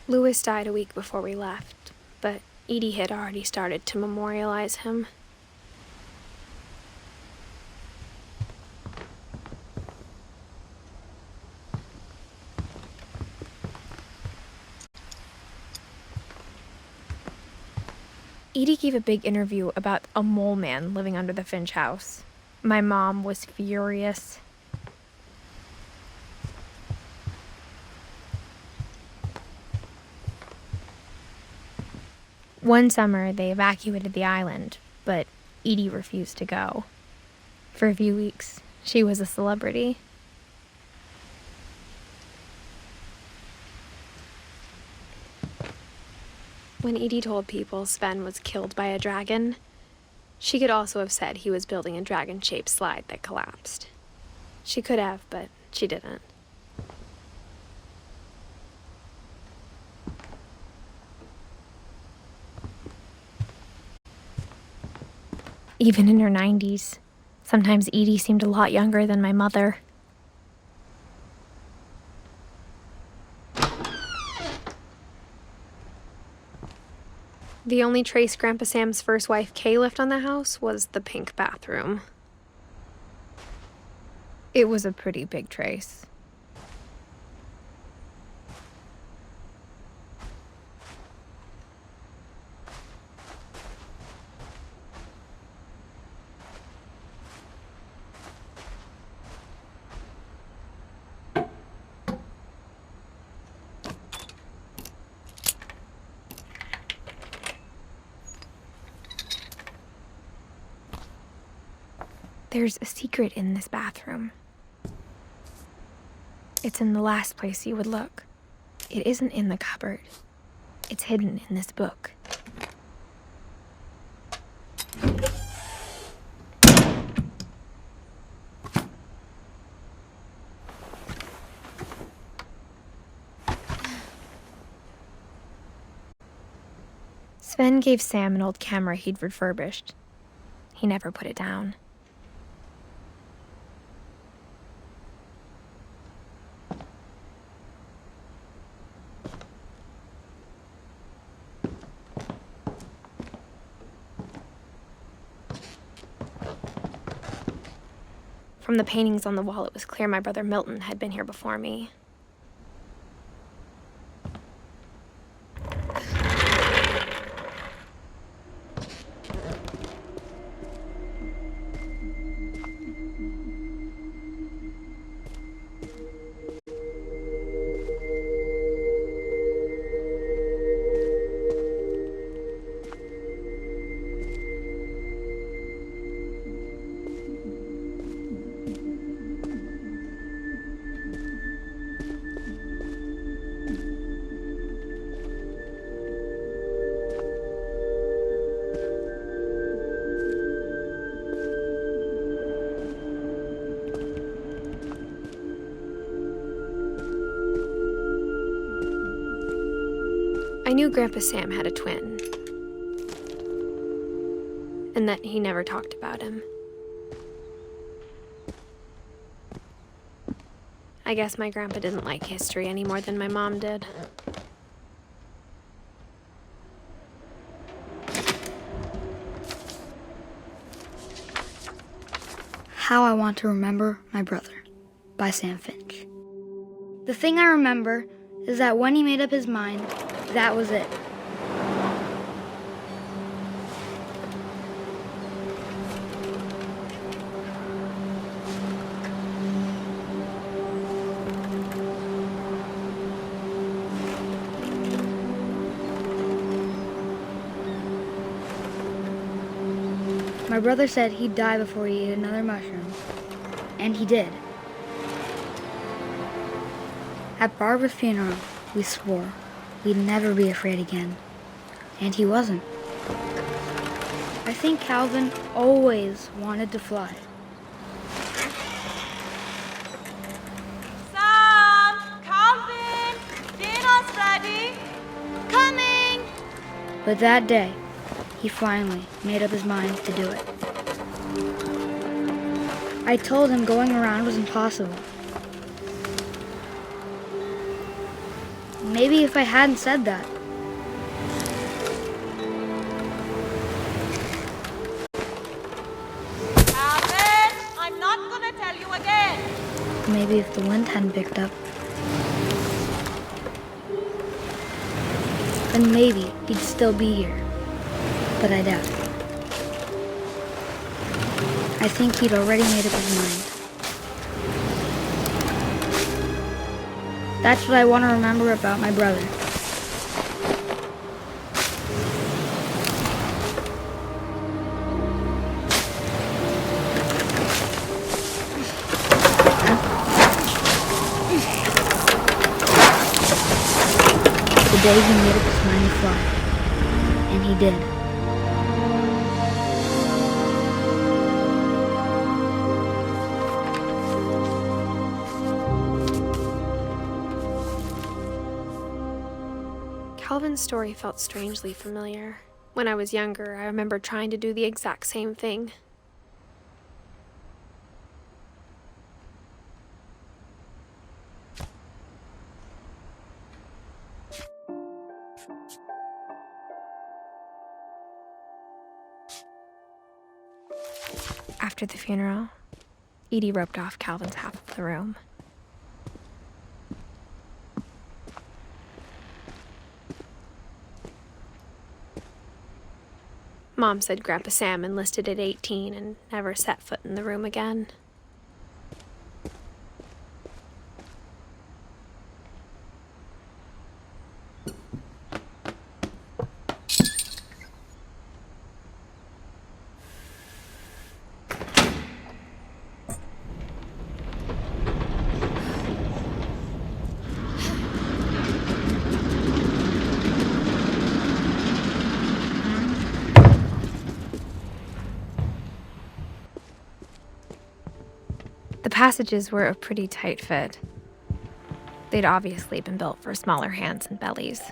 Louis died a week before we left, but Edie had already started to memorialize him. Edie gave a big interview about a mole man living under the Finch house. My mom was furious. One summer, they evacuated the island, but Edie refused to go. For a few weeks, she was a celebrity. When Edie told people Sven was killed by a dragon, she could also have said he was building a dragon-shaped slide that collapsed. She could have, but she didn't. Even in her 90s, sometimes Edie seemed a lot younger than my mother. The only trace Grandpa Sam's first wife, Kay, left on the house was the pink bathroom. It was a pretty big trace. There's a secret in this bathroom. It's in the last place you would look. It isn't in the cupboard. It's hidden in this book. Sven gave Sam an old camera he'd refurbished. He never put it down. From the paintings on the wall, it was clear my brother Milton had been here before me. I knew Grandpa Sam had a twin, and that he never talked about him. I guess my grandpa didn't like history any more than my mom did. How I Want to Remember My Brother by Sam Finch. The thing I remember is that when he made up his mind, that was it. My brother said he'd die before he ate another mushroom, and he did. At Barbara's funeral, we swore we'd never be afraid again, and he wasn't. I think Calvin always wanted to fly. Sam! Calvin! Dinner's ready! Coming! But that day, he finally made up his mind to do it. I told him going around was impossible. Maybe if I hadn't said that. Calvin, I'm not gonna tell you again. Maybe if the wind hadn't picked up. Then maybe he'd still be here. But I doubt it. I think he'd already made up his mind. That's what I want to remember about my brother. The day he made up his mind to fly. And he did. Calvin's story felt strangely familiar. When I was younger, I remember trying to do the exact same thing. After the funeral, Edie roped off Calvin's half of the room. Mom said Grandpa Sam enlisted at 18 and never set foot in the room again. The passages were a pretty tight fit. They'd obviously been built for smaller hands and bellies.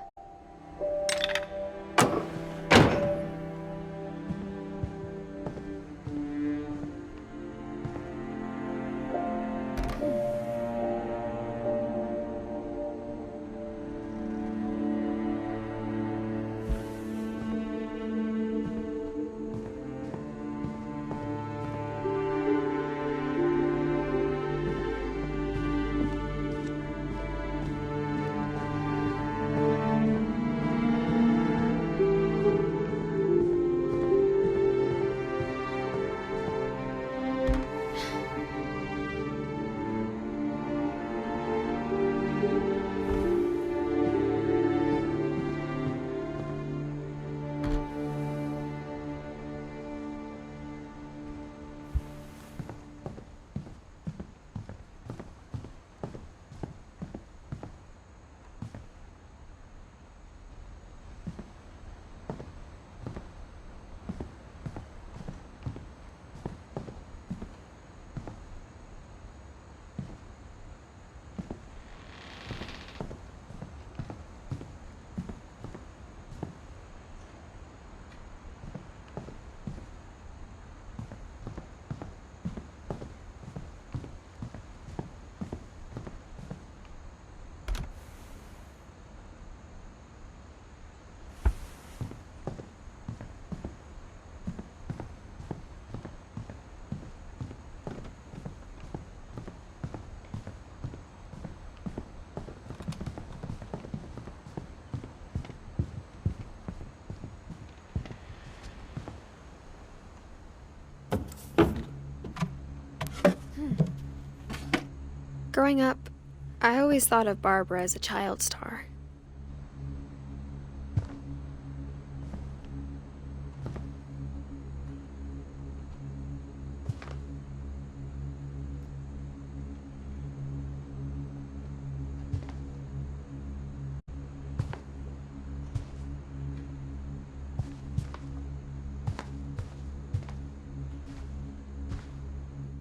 Growing up, I always thought of Barbara as a child star.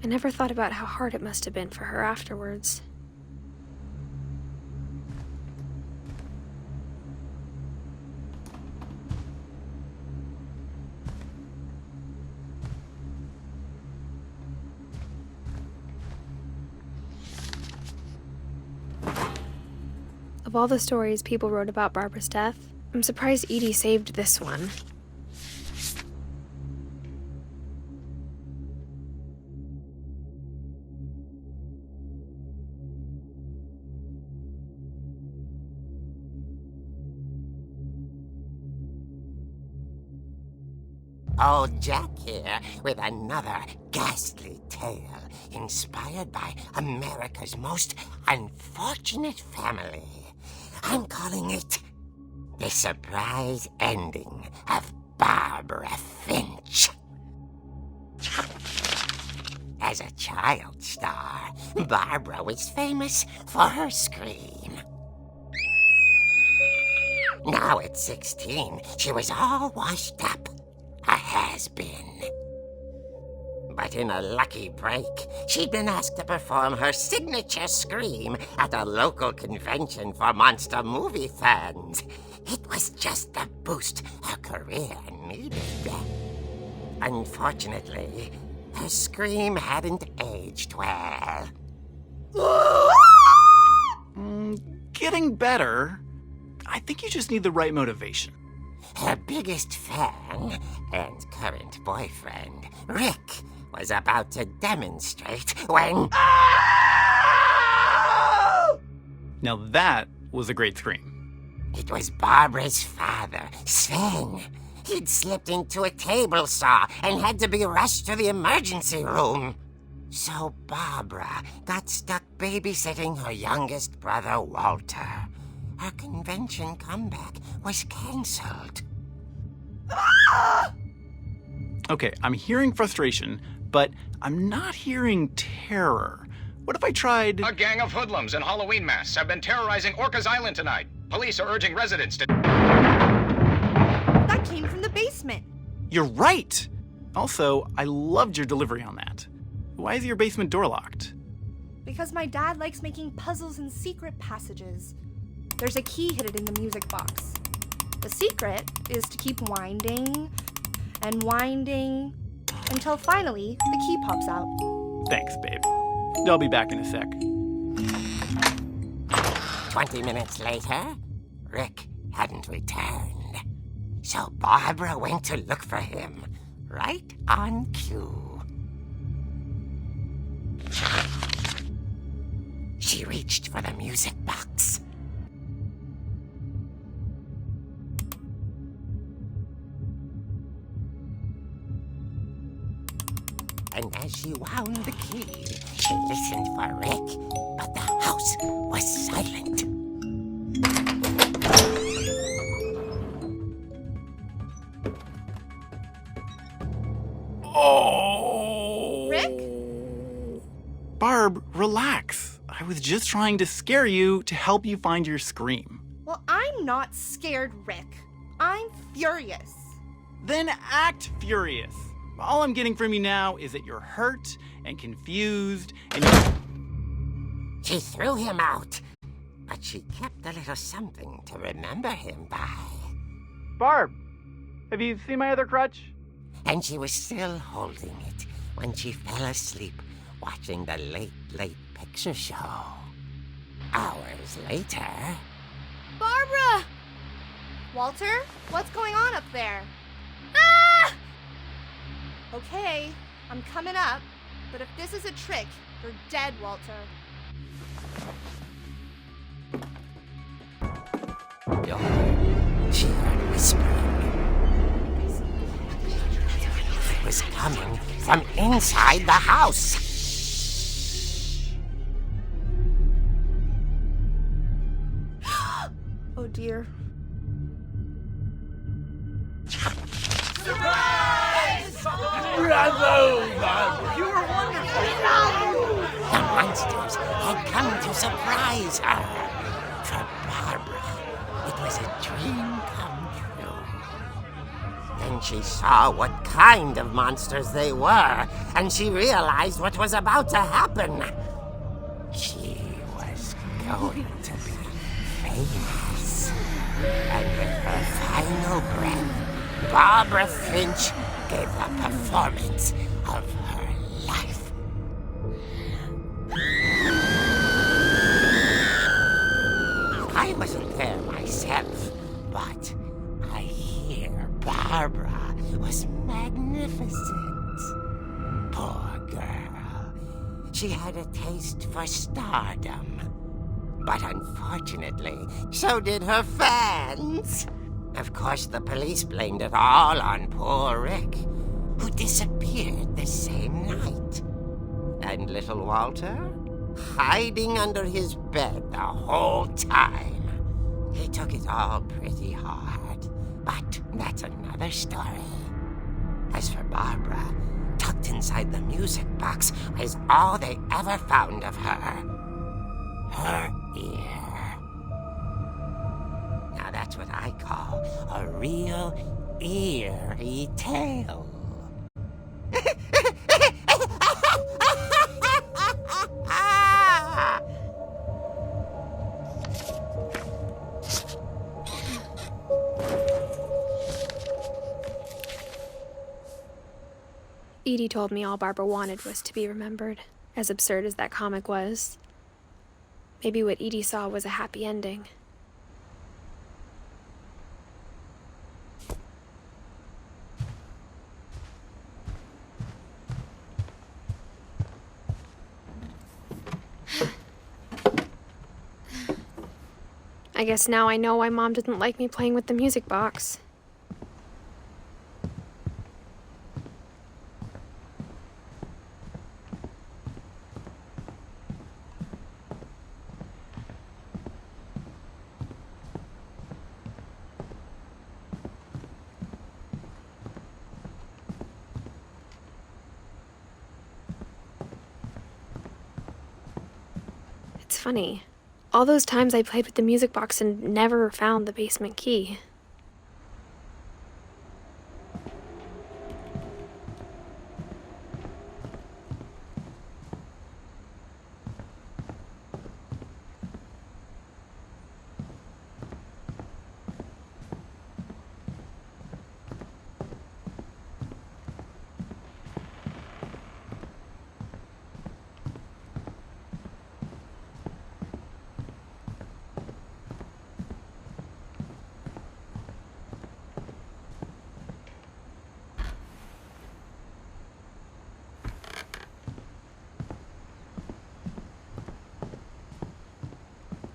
I never thought about how hard it must have been for her afterwards. A Of all the stories people wrote about Barbara's death, I'm surprised Edie saved this one. Old Jack here with another ghastly tale inspired by America's most unfortunate family. I'm calling it The Surprise Ending of Barbara Finch. As a child star, Barbara was famous for her scream. Now at 16, she was all washed up. A has-been. But in a lucky break, she'd been asked to perform her signature scream at a local convention for monster movie fans. It was just the boost her career needed. Unfortunately, her scream hadn't aged well. Getting better. I think you just need the right motivation. Her biggest fan and current boyfriend, Rick, was about to demonstrate when... Now that was a great scream. It was Barbara's father, Sven. He'd slipped into a table saw and had to be rushed to the emergency room. So Barbara got stuck babysitting her youngest brother, Walter. Her convention comeback was cancelled. Okay, I'm hearing frustration, but I'm not hearing terror. What if I tried... A gang of hoodlums in Halloween masks have been terrorizing Orcas Island tonight. Police are urging residents to... That came from the basement. You're right! Also, I loved your delivery on that. Why is your basement door locked? Because my dad likes making puzzles and secret passages. There's a key hidden in the music box. The secret is to keep winding and winding until finally the key pops out. Thanks, babe. I'll be back in a sec. 20 minutes later, Rick hadn't returned. So Barbara went to look for him, right on cue. She reached for the music box. And as she wound the key, she listened for Rick, but the house was silent. Oh! Rick? Barb, relax. I was just trying to scare you to help you find your scream. Well, I'm not scared, Rick. I'm furious. Then act furious. All I'm getting from you now is that you're hurt and confused and She threw him out, but she kept a little something to remember him by. Barb, have you seen my other crutch? And she was still holding it when she fell asleep watching the late picture show. Hours later... Barbara! Walter, what's going on up there? Ah! Okay, I'm coming up, but if this is a trick, you're dead, Walter. She heard whispering. It was coming from inside the house. Oh dear. The monsters had come to surprise her. For Barbara, it was a dream come true. Then she saw what kind of monsters they were, and she realized what was about to happen. She was going to be famous. And with her final breath, Barbara Finch gave the performance of her life. I was myself, but I hear Barbara was magnificent. Poor girl. She had a taste for stardom. But unfortunately, so did her fans. Of course, the police blamed it all on poor Rick, who disappeared the same night. And little Walter, hiding under his bed the whole time. He took it all pretty hard, but that's another story. As for Barbara, tucked inside the music box is all they ever found of her. Her ear. Now that's what I call a real eerie tale. Edie told me all Barbara wanted was to be remembered, as absurd as that comic was. Maybe what Edie saw was a happy ending. I guess now I know why Mom didn't like me playing with the music box. It's funny. All those times I played with the music box and never found the basement key.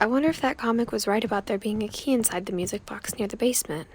I wonder if that comic was right about there being a key inside the music box near the basement.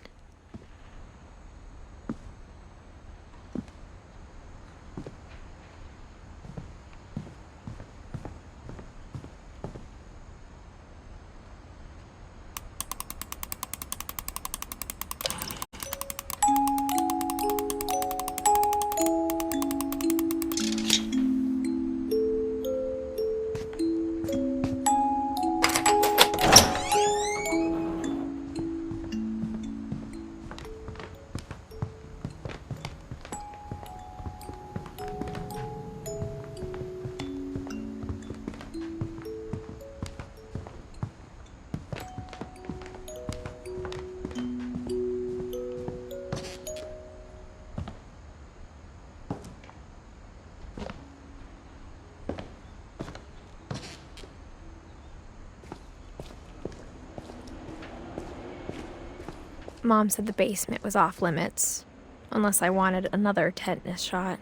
Mom said the basement was off limits, unless I wanted another tetanus shot.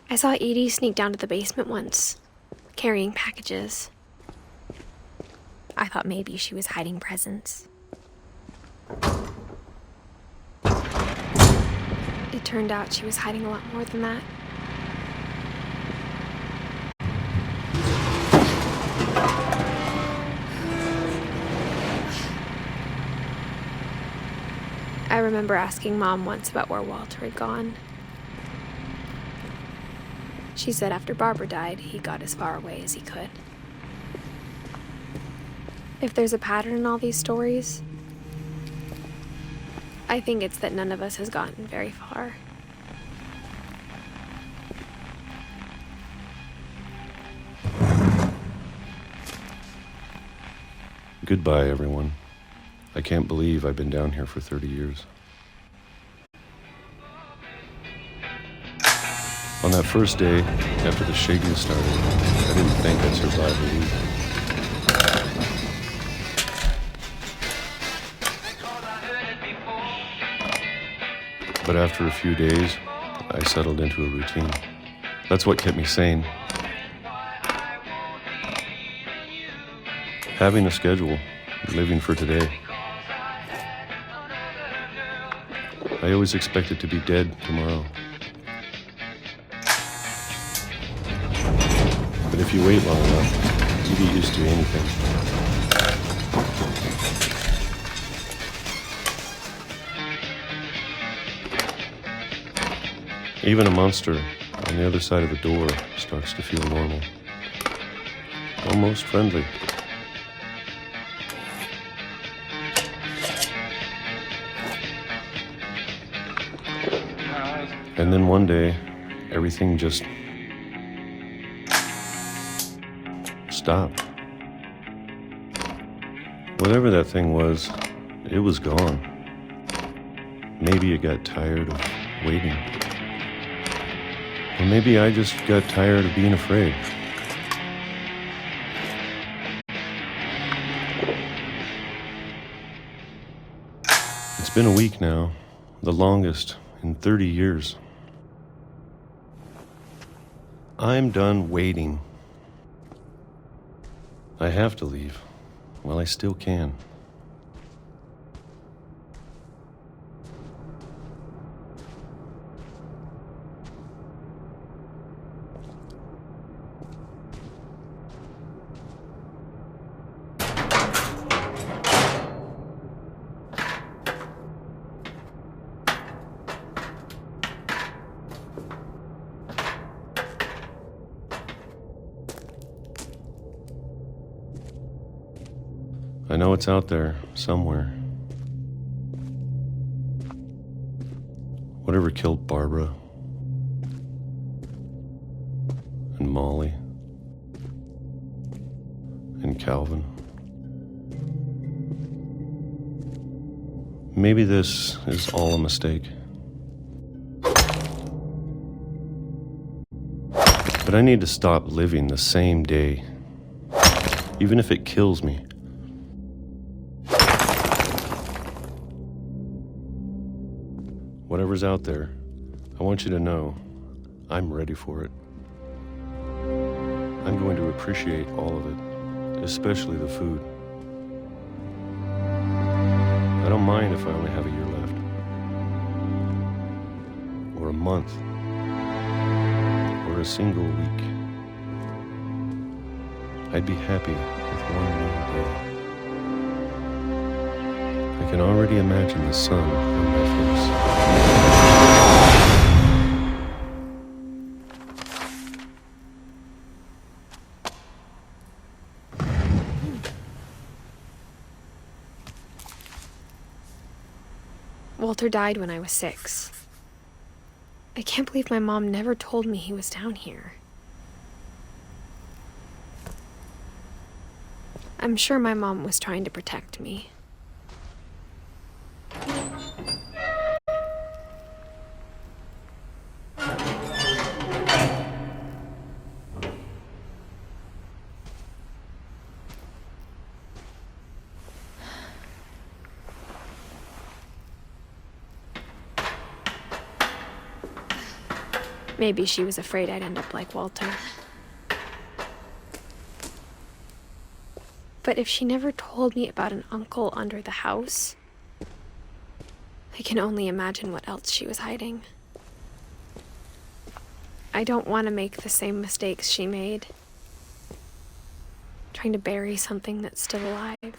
I saw Edie sneak down to the basement once, carrying packages. I thought maybe she was hiding presents. It turned out she was hiding a lot more than that. I remember asking Mom once about where Walter had gone. She said after Barbara died, he got as far away as he could. If there's a pattern in all these stories, I think it's that none of us has gotten very far. Goodbye, everyone. I can't believe I've been down here for 30 years. On that first day, after the shaking started, I didn't think I'd survive the week. But after a few days, I settled into a routine. That's what kept me sane. Having a schedule, living for today. I always expected to be dead tomorrow. But if you wait long enough, you get used to anything. Even a monster on the other side of the door starts to feel normal. Almost friendly. And then one day, everything just stopped. Whatever that thing was, it was gone. Maybe it got tired of waiting. Or maybe I just got tired of being afraid. It's been a week now, the longest in 30 years. I'm done waiting. I have to leave while I still can. I know it's out there, somewhere. Whatever killed Barbara and Molly and Calvin. Maybe this is all a mistake. But I need to stop living the same day, even if it kills me. Whatever's out there, I want you to know I'm ready for it. I'm going to appreciate all of it, especially the food. I don't mind if I only have a year left, or a month, or a single week. I'd be happy with one new day. I can already imagine the sun on my face. Walter died when I was 6. I can't believe my mom never told me he was down here. I'm sure my mom was trying to protect me. Maybe she was afraid I'd end up like Walter. But if she never told me about an uncle under the house, I can only imagine what else she was hiding. I don't want to make the same mistakes she made, trying to bury something that's still alive.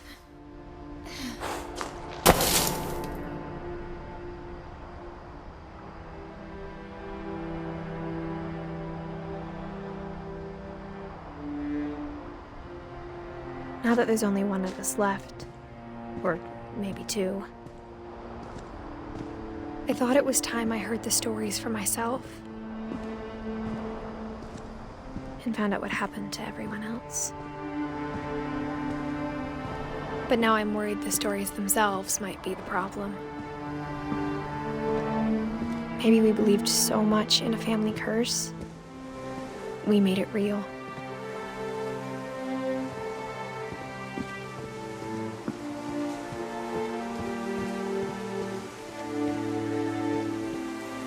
Now that there's only one of us left, or maybe 2, I thought it was time I heard the stories for myself and found out what happened to everyone else. But now I'm worried the stories themselves might be the problem. Maybe we believed so much in a family curse, we made it real.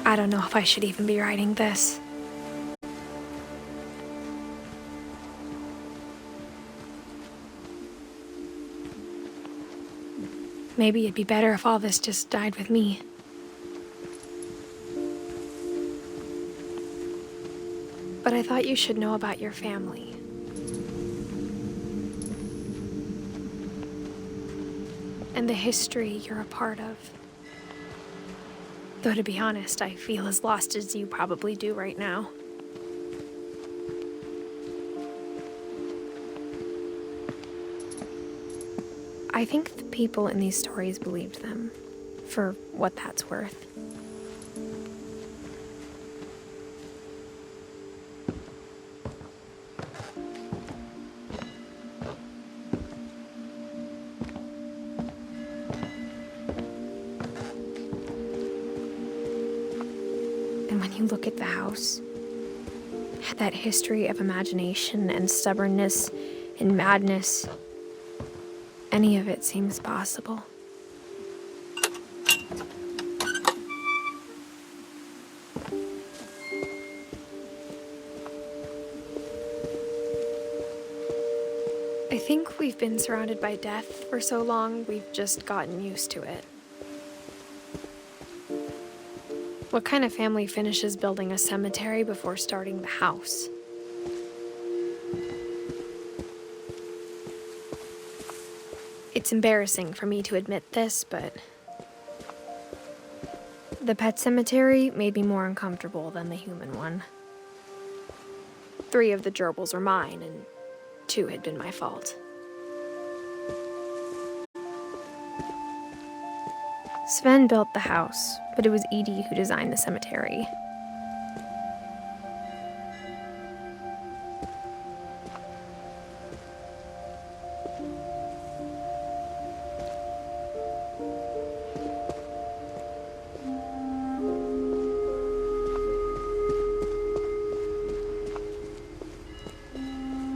I don't know if I should even be writing this. Maybe it'd be better if all this just died with me. But I thought you should know about your family. And the history you're a part of. Though to be honest, I feel as lost as you probably do right now. I think the people in these stories believed them, for what that's worth. And when you look at the house, that history of imagination and stubbornness and madness, any of it seems possible. I think we've been surrounded by death for so long, we've just gotten used to it. What kind of family finishes building a cemetery before starting the house? It's embarrassing for me to admit this, but the pet cemetery made me more uncomfortable than the human one. 3 of the gerbils were mine, and 2 had been my fault. Sven built the house, but it was Edie who designed the cemetery.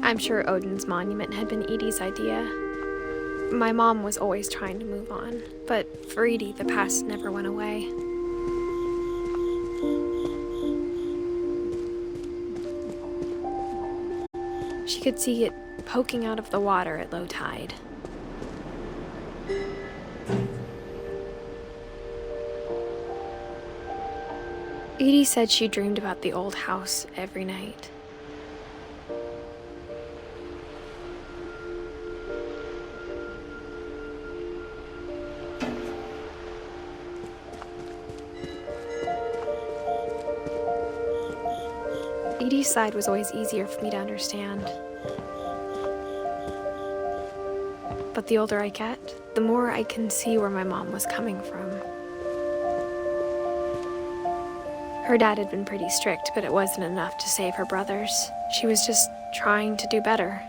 I'm sure Odin's monument had been Edie's idea. My mom was always trying to move on, but for Edie, the past never went away. She could see it poking out of the water at low tide. Edie said she dreamed about the old house every night. Edie's side was always easier for me to understand. But the older I get, the more I can see where my mom was coming from. Her dad had been pretty strict, but it wasn't enough to save her brothers. She was just trying to do better.